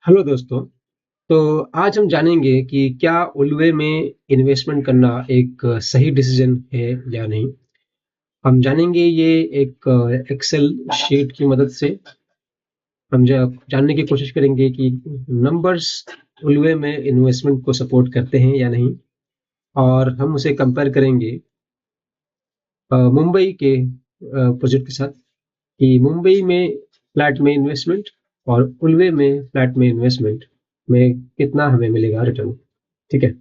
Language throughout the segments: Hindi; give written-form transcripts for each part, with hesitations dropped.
हेलो दोस्तों। तो आज हम जानेंगे कि क्या उलवे में इन्वेस्टमेंट करना एक सही डिसीजन है या नहीं। हम जानेंगे ये एक एक्सेल शीट की मदद से। हम जानने की कोशिश करेंगे कि नंबर्स उलवे में इन्वेस्टमेंट को सपोर्ट करते हैं या नहीं, और हम उसे कंपेयर करेंगे मुंबई के प्रोजेक्ट के साथ कि मुंबई में फ्लैट में इन्वेस्टमेंट और उलवे में फ्लैट में इन्वेस्टमेंट में कितना हमें मिलेगा रिटर्न। ठीक है।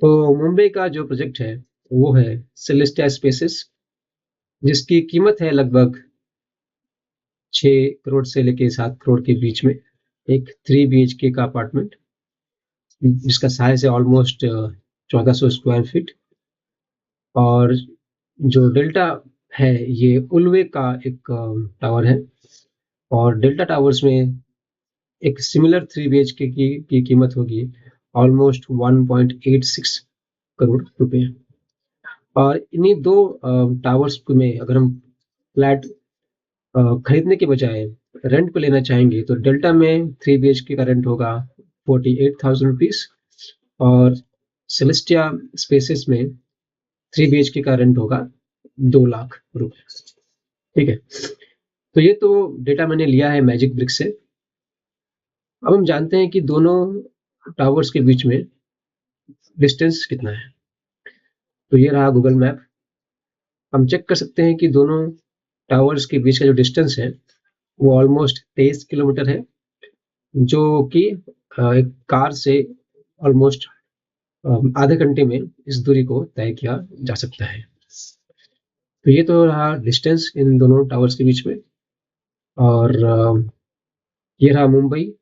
तो मुंबई का जो प्रोजेक्ट है वो है सेलेस्टिया स्पेसेस, जिसकी कीमत है लगभग 6 करोड़ से लेके 7 करोड़ के बीच में। एक 3 BHK का अपार्टमेंट जिसका साइज है ऑलमोस्ट 1400 स्क्वायर फीट। और जो डेल्टा है ये उलवे का एक टावर है। और डेल्टा टावर्स में एक सिमिलर 3 BHK की कीमत होगी ऑलमोस्ट 1.86 करोड़ रुपए। और इन्हीं दो टावर्स में अगर हम फ्लैट खरीदने के बजाय रेंट पे लेना चाहेंगे तो डेल्टा में 3 BHK का रेंट होगा 48,000 रुपीज। और सेलेस्टिया स्पेसेस में 3 BHK का रेंट होगा 2 लाख रुपए। ठीक है। तो ये तो डेटा मैंने लिया है मैजिक ब्रिक से। अब हम जानते हैं कि दोनों टावर्स के बीच में डिस्टेंस कितना है। तो ये रहा गूगल मैप। हम चेक कर सकते हैं कि दोनों टावर्स के बीच का जो डिस्टेंस है वो ऑलमोस्ट 23 किलोमीटर है, जो कि एक कार से ऑलमोस्ट आधे घंटे में इस दूरी को तय किया जा सकता है। तो ये तो रहा डिस्टेंस इन दोनों टावर्स के बीच में। और ये रहा मुंबई,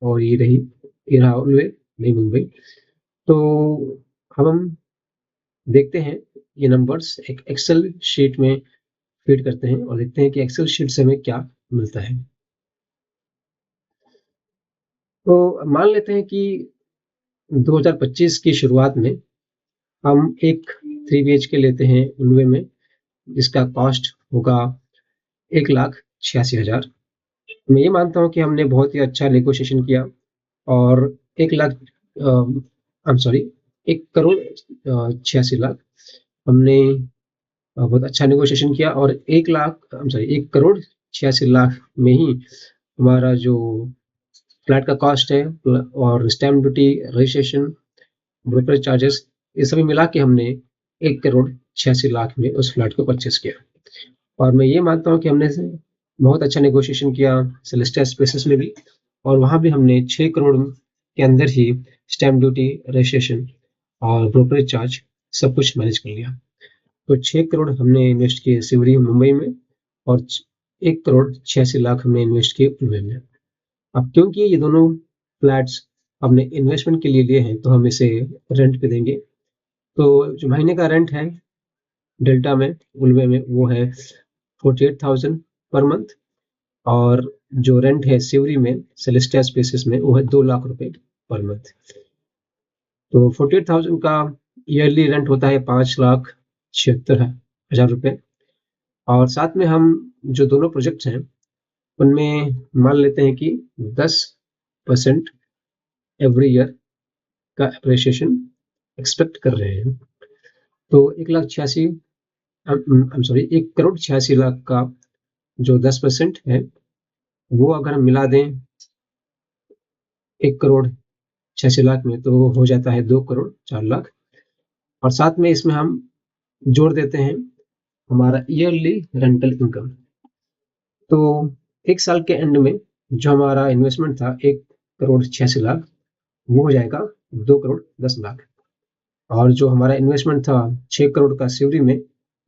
और ये रहा उल्वे, नई मुंबई। तो अब हम देखते हैं ये नंबर्स एक एक्सेल शीट में फीड करते हैं और देखते हैं कि एक्सेल शीट से हमें क्या मिलता है। तो मान लेते हैं कि 2025 की शुरुआत में हम एक 3 BHK लेते हैं उल्वे में, जिसका कॉस्ट होगा 1,86,000। मैं ये मानता हूँ कि हमने बहुत ही अच्छा नेगोशिएशन किया और 1 lakh I am sorry 1 crore 86 lakh हमने बहुत अच्छा नेगोशिएशन किया। और 1 lakh I am sorry 1 crore 86 lakh में ही हमारा जो फ्लैट का कॉस्ट है और stamp duty, registration, brokerage charges, ये सभी मिला के हमने 1 करोड़ 86 लाख में उस फ्लैट को परचेस किया। और मैं ये मानता हूँ कि हमने बहुत अच्छा नेगोशिएशन किया सेलेस्टिया स्पेसेस में भी। और वहाँ भी हमने 6 करोड़ के अंदर ही स्टैम्प ड्यूटी, रजिस्ट्रेशन और ब्रोकरेज चार्ज सब कुछ मैनेज कर लिया। तो 6 करोड़ हमने इन्वेस्ट किए सिवरी मुंबई में, और 1 करोड़ 86 लाख हमने इन्वेस्ट किए उन्वे में। अब क्योंकि ये दोनों फ्लैट्स हमने इन्वेस्टमेंट के लिए लिए हैं तो हम इसे रेंट पे देंगे। तो जो महीने का रेंट है डेल्टा में, उल्वे में, वो है 48,000 पर मंथ। और जो रेंट है सिवरी में सेलेस्टिया स्पेसेस में वो है 2 लाख रुपए पर मंथ। तो 48,000 का ईयरली रेंट होता है 5,76,000 रुपए। और साथ में हम जो दोनों प्रोजेक्ट्स हैं उनमें मान लेते हैं कि 10% एवरी ईयर का अप्रिसिएशन एक्सपेक्ट कर रहे हैं। तो 1 करोड़ 86 लाख का जो 10% है वो अगर हम मिला दें 1 करोड़ 86 लाख में तो हो जाता है 2 करोड़ 4 लाख। और साथ में इसमें हम जोड़ देते हैं हमारा ईयरली रेंटल इनकम। तो एक साल के एंड में जो हमारा इन्वेस्टमेंट था 1 करोड़ 86 लाख, वो हो जाएगा 2 करोड़ 10 लाख। और जो हमारा इन्वेस्टमेंट था 6 करोड़ का सिवरी में,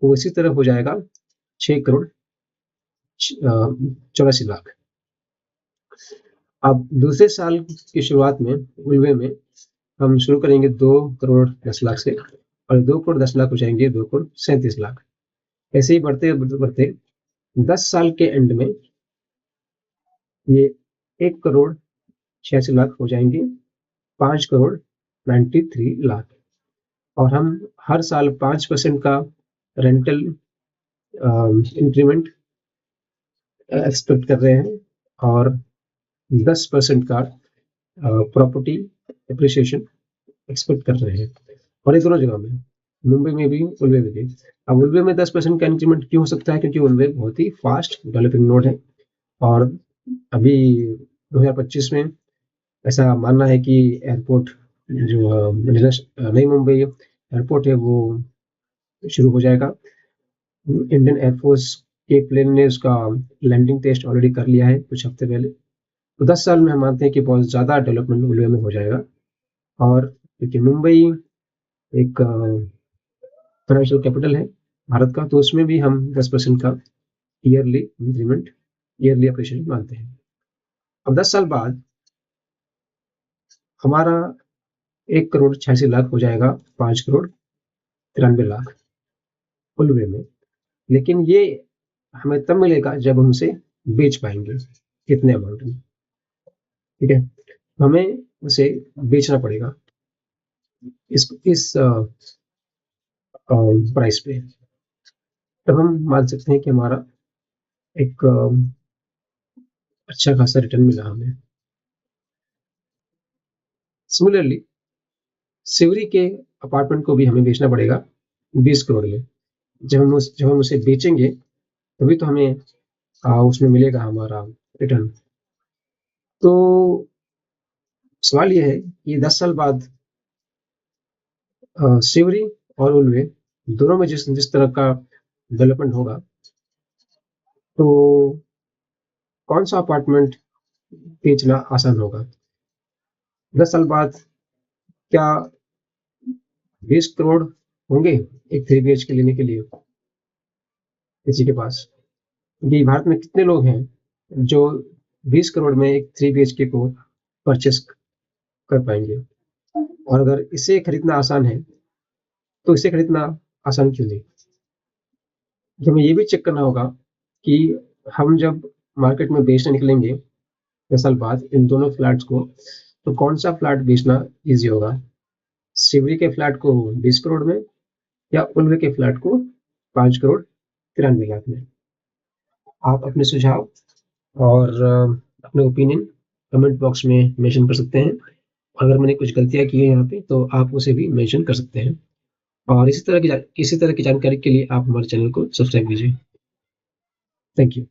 वो इसी तरह हो जाएगा 6 करोड़ 84 लाख। अब दूसरे साल की शुरुआत में उल्वे में हम शुरू करेंगे 2 करोड़ 10 लाख से, और 2 करोड़ 10 लाख हो जाएंगे 2 करोड़ 37 लाख। ऐसे ही बढ़ते बढ़ते 10 साल के एंड में ये 1 करोड़ 86 लाख हो जाएंगे 5 करोड़ 93 लाख। और हम हर साल 5% का रेंटल इंक्रीमेंट एक्सपेक्ट कर रहे हैं। और 10% का प्रॉपर्टी एप्रिसिएशन एक्सपेक्ट कर रहे हैं, और ये दोनों जगह में, मुंबई में भी, उल्वे में भी। अब उल्वे में 10% का इंक्रीमेंट क्यों हो सकता है? क्योंकि उल्वे बहुत ही फास्ट डेवलपिंग नोड है, और अभी 2025 में ऐसा मानना है कि एयरपोर्ट जो नई मुंबई एयरपोर्ट है वो शुरू हो जाएगा। इंडियन एयरफोर्स के प्लेन ने उसका लैंडिंग टेस्ट ऑलरेडी कर लिया है कुछ हफ्ते पहले। तो 10 साल में हम मानते हैं कि बहुत ज़्यादा डेवलपमेंट उल्वे में हो जाएगा, और क्योंकि मुंबई एक फाइनेंशियल कैपिटल है भारत का, तो उसमें भी हम 10% का ईयरली इंक्रीमेंट, ईयरली अप्रिशिएशन मानते हैं। अब 10 साल बाद हमारा 1,86,00,000 हो जाएगा 5,93,00,000 उल्वे में। लेकिन ये हमें तब मिलेगा जब हम उसे बेच पाएंगे, कितने अमाउंट में, ठीक है? हमें उसे बेचना पड़ेगा इस प्राइस पे, तब हम मान सकते हैं कि हमारा एक अच्छा खासा रिटर्न मिला हमें। सिमिलरली सिवरी के अपार्टमेंट को भी हमें बेचना पड़ेगा 20 करोड़ में। जब हम उसे बेचेंगे तभी तो हमें उसमें मिलेगा हमारा रिटर्न। तो सवाल ये है कि 10 साल बाद सिवरी और उल्वे दोनों में जिस तरह का डेवलपमेंट होगा, तो कौन सा अपार्टमेंट बेचना आसान होगा? 10 साल बाद क्या 20 करोड़ होंगे एक 3 BHK लेने के लिए किसी के पास? क्योंकि भारत में कितने लोग हैं जो 20 करोड़ में एक 3 BHK को परचेस कर पाएंगे? और अगर इसे खरीदना आसान है तो इसे खरीदना आसान क्यों नहीं? हमें ये भी चेक करना होगा कि हम जब मार्केट में बेचने निकलेंगे 10 साल बाद इन दोनों फ्लैट्स को, तो कौन सा फ्लैट बेचना ईजी होगा? सिवरी के फ्लैट को 20 करोड़ में, या उल्वे के फ्लैट को 5,93,00,000 में? आप अपने सुझाव और अपने ओपिनियन कमेंट बॉक्स में मेंशन कर सकते हैं। अगर मैंने कुछ गलतियाँ की हैं यहाँ पे तो आप उसे भी मेंशन कर सकते हैं, और इसी तरह की जानकारी के लिए आप हमारे चैनल को सब्सक्राइब कीजिए। Thank you.